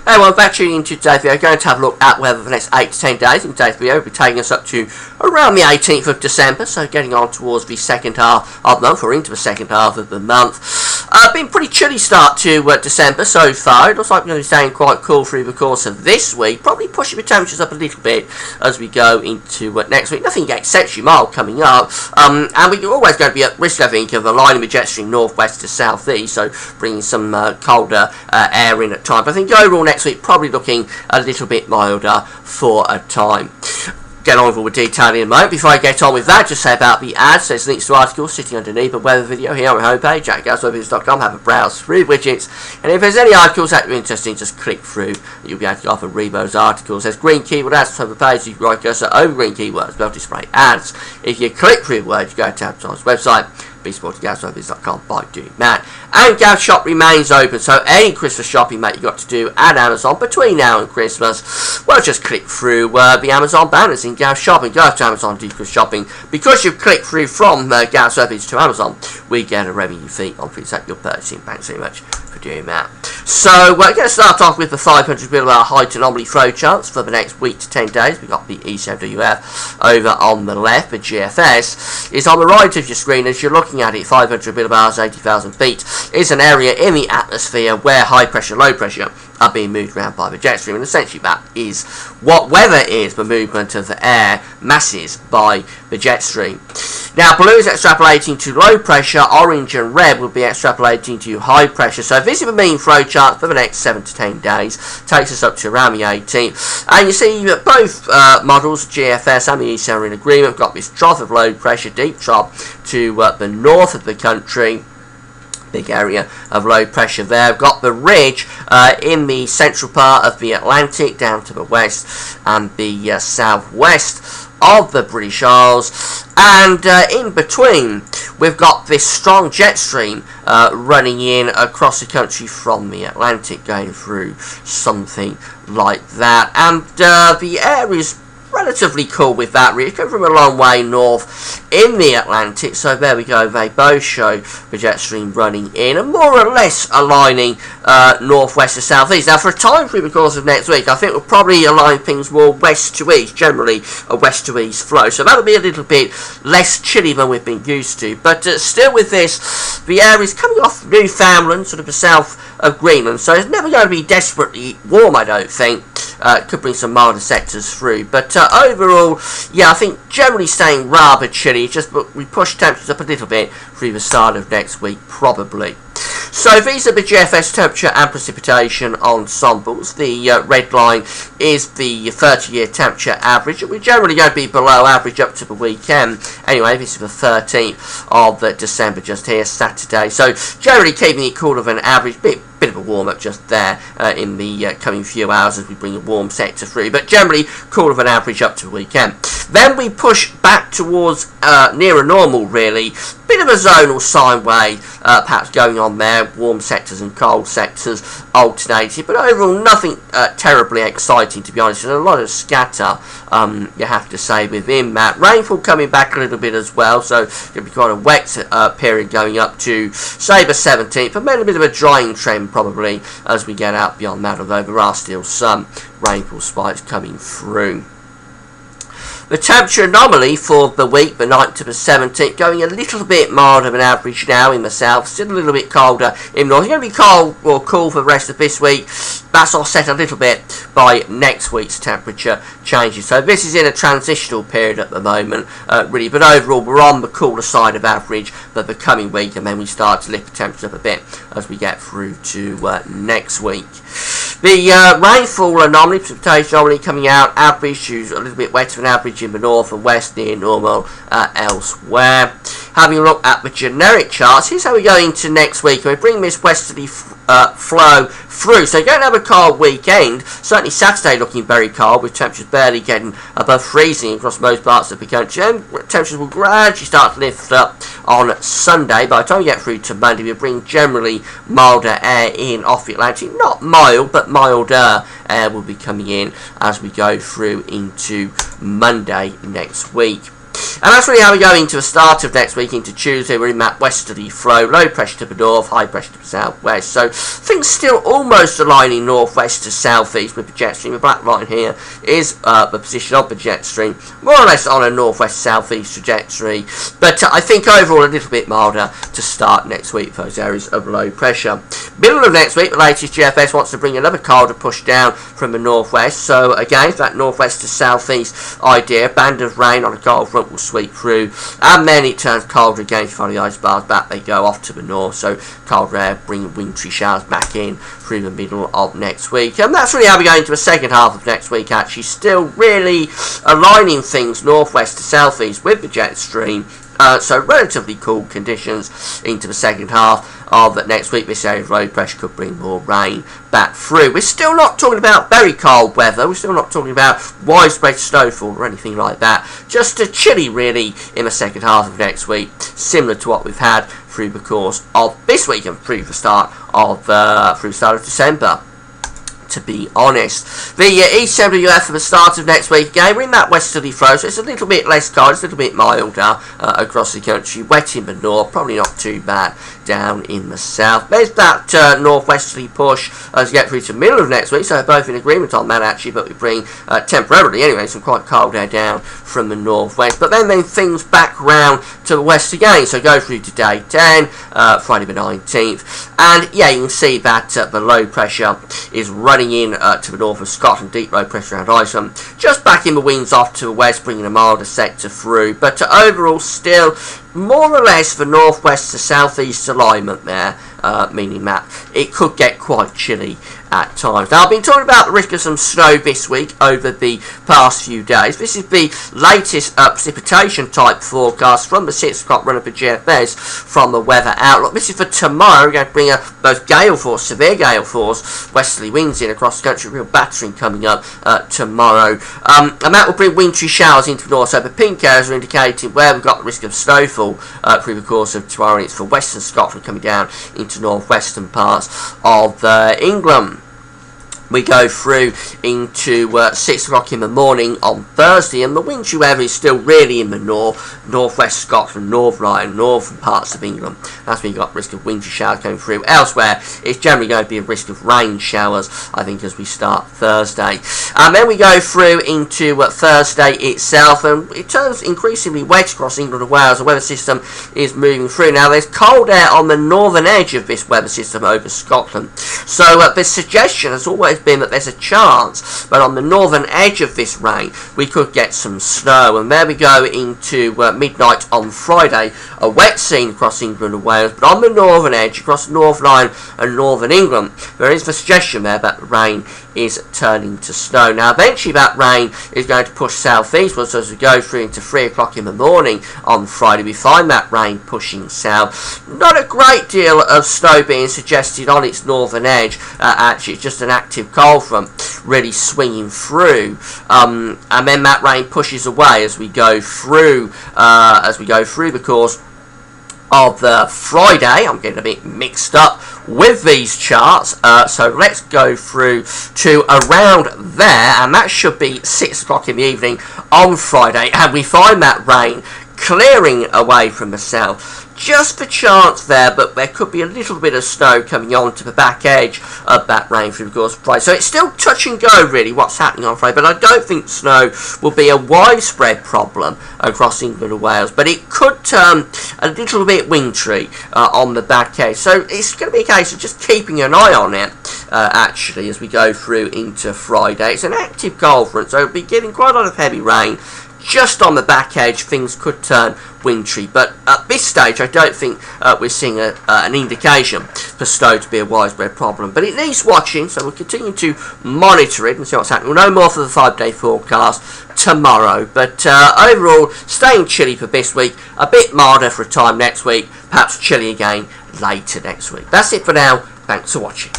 Hey, well, back tuning into today's video. Going to have a look at weather for the next 8 to 10 days. In today's video, we'll be taking us up to around the 18th of December, so getting on towards the second half of the month, or into the second half of the month. Been pretty chilly start to December so far. It looks like we're going to be staying quite cool through the course of this week, probably pushing the temperatures up a little bit as we go into next week. Nothing exceptionally mild coming up, and we're always going to be at risk, I think, of aligning the jet stream northwest to southeast, so bringing some colder air in at times. But I think overall next week probably looking a little bit milder for a time. Get on with all the detail in a moment. Before I get on with that, just say about the ads. There's links to articles sitting underneath the weather video here on my homepage, jackgasweathervids.com. Have a browse through widgets, and if there's any articles that you're interested in, just click through. You'll be able to go off and read those articles. There's green keyword ads on the page. You can right cursor over green keywords, they'll display ads. If you click through the words, you go to Amazon's website, BeSportingGasWeathervids.com by doing that. And Gas Shop remains open, so any Christmas shopping that you've got to do at Amazon between now and Christmas, well, just click through the Amazon banners in Gas Shop and go to Amazon do Christmas shopping. Because you've clicked through from Gas Weathervids to Amazon, we get a revenue fee on things that you're purchasing. Thanks very much for doing that. So we're going to start off with the 500 millibar height anomaly flow charts for the next week to 10 days. We've got the ECMWF over on the left. The GFS is on the right of your screen as you're looking at it. 500 millibars, 80,000 feet is an area in the atmosphere where high pressure, low pressure are being moved around by the jet stream, and essentially that is what weather is, the movement of the air masses by the jet stream. Now blue is extrapolating to low pressure, orange and red will be extrapolating to high pressure. So this is the mean flow chart for the next 7 to 10 days, takes us up to around the 18th, and you see that both models, GFS and the ECM, are in agreement. We've got this trough of low pressure, deep trough to the north of the country. Big area of low pressure there. We've got the ridge in the central part of the Atlantic down to the west and the southwest of the British Isles, and in between we've got this strong jet stream running in across the country from the Atlantic, going through something like that, and the air is relatively cool with that. Really come from a long way north in the Atlantic, so there we go. They both show the jet stream running in and more or less aligning northwest to southeast. Now for a time through the course of next week, I think we'll probably align things more west to east, generally a west to east flow, so that'll be a little bit less chilly than we've been used to. But still with this, the air is coming off Newfoundland, sort of the south of Greenland, so it's never going to be desperately warm, I don't think. Could bring some milder sectors through, but overall, yeah, I think generally staying rather chilly. Just we push temperatures up a little bit through the start of next week, probably. So these are the GFS temperature and precipitation ensembles. The red line is the 30-year temperature average. We're generally going to be below average up to the weekend. Anyway, this is the 13th of December, just here, Saturday. So generally keeping it cooler than average. Bit of a warm-up just there in the coming few hours as we bring a warm sector through, but generally cooler than average up to the weekend. Then we push back towards nearer normal, really. Bit of a zonal sine wave perhaps going on there, warm sectors and cold sectors alternating, but overall nothing terribly exciting, to be honest. There's a lot of scatter, you have to say, within that. Rainfall coming back a little bit as well, so it'll be quite a wet period going up to, say, the 17th, and then a bit of a drying trend probably as we get out beyond that, although there are still some rainfall spikes coming through. The temperature anomaly for the week, the 9th to the 17th, going a little bit milder than average now in the south, still a little bit colder in the north. It's going to be cold or cool for the rest of this week. That's offset a little bit by next week's temperature changes. So this is in a transitional period at the moment, really, but overall we're on the cooler side of average for the coming week, and then we start to lift the temperature up a bit as we get through to next week. The rainfall anomaly, precipitation anomaly coming out, average to a little bit wetter than average in the north and west, near normal elsewhere. Having a look at the generic charts, here's how we go into next week. We bring this westerly flow through, so you're going to have a cold weekend. Certainly Saturday looking very cold, with temperatures barely getting above freezing across most parts of the country. And temperatures will gradually start to lift up on Sunday. By the time we get through to Monday, we bring generally milder air in off the Atlantic. Not mild, but milder air will be coming in as we go through into Monday next week. And that's really how we go into the start of next week, into Tuesday. We're in that westerly flow, low pressure to the north, high pressure to the southwest. So things still almost aligning northwest to southeast with the jet stream. The black line here is the position of the jet stream, more or less on a northwest southeast trajectory. But I think overall a little bit milder to start next week for those areas of low pressure. Middle of next week, the latest GFS wants to bring another colder push down from the northwest. So again, that northwest to southeast idea, band of rain on a cold front will sweep through, and then it turns colder again. Follow the ice bars back, they go off to the north. So cold air bringing wintry showers back in through the middle of next week. And that's really how we go into the second half of next week, actually. Still really aligning things northwest to southeast with the jet stream. So relatively cool conditions into the second half of next week. This area of low pressure could bring more rain back through. We're still not talking about very cold weather. We're still not talking about widespread snowfall or anything like that. Just a chilly, really, in the second half of next week, similar to what we've had through the course of this week and through the start of December. To be honest, the ECWF for the start of next week again, we're in that westerly flow, so it's a little bit less cold, it's a little bit milder across the country. Wet in the north, probably not too bad down in the south. There's that northwesterly push as we get through to the middle of next week, so we're both in agreement on that actually, but we bring temporarily anyway some quite cold air down from the northwest. But then things back round to the west again, so go through to day 10, Friday the 19th, and yeah, you can see that the low pressure is running in to the north of Scotland, deep low pressure around Iceland, just backing the winds off to the west, bringing a milder sector through, but overall still more or less the northwest to southeast alignment there, meaning that it could get quite chilly at times. Now, I've been talking about the risk of some snow this week over the past few days. This is the latest precipitation type forecast from the 6 o'clock run of the GFS from the Weather Outlook. This is for tomorrow. We're going to bring both gale force, severe gale force, westerly winds in across the country, real battering coming up tomorrow. And that will bring wintry showers into the north. So the pink areas are indicating where we've got the risk of snowfall through the course of tomorrow. And it's for western Scotland coming down into northwestern parts of England. We go through into 6 o'clock in the morning on Thursday, and the wintry weather is still really in the northwest Scotland, North Ryan, northern parts of England. That's when you've got risk of wintry showers going through. Elsewhere, it's generally going to be a risk of rain showers, I think, as we start Thursday. And then we go through into Thursday itself, and it turns increasingly wet across England and Wales. The weather system is moving through. Now, there's cold air on the northern edge of this weather system over Scotland. So the suggestion has always been that there's a chance, but on the northern edge of this rain we could get some snow. And there we go into midnight on Friday, a wet scene across England and Wales, but on the northern edge across North Line and northern England there is the suggestion there that the rain is turning to snow. Now eventually that rain is going to push southeastwards, so as we go through into 3 o'clock in the morning on Friday we find that rain pushing south. Not a great deal of snow being suggested on its northern edge, actually it's just an active cold front really swinging through, and then that rain pushes away as we go through the course of Friday. I'm getting a bit mixed up with these charts, so let's go through to around there, and that should be 6 o'clock in the evening on Friday, and we find that rain clearing away from the south. Just the chance there, but there could be a little bit of snow coming on to the back edge of that rain through the course of Friday. So it's still touch and go really what's happening on Friday, but I don't think snow will be a widespread problem across England and Wales, but it could turn a little bit wintry on the back edge. So it's going to be a case of just keeping an eye on it actually as we go through into Friday. It's an active cold front, so it'll be getting quite a lot of heavy rain. Just on the back edge, things could turn wintry, but at this stage I don't think we're seeing an indication for snow to be a widespread problem. But it needs watching, so we'll continue to monitor it and see what's happening. We'll know more for the 5-day forecast tomorrow, but overall staying chilly for this week, a bit milder for a time next week, perhaps chilly again later next week. That's it for now. Thanks for watching.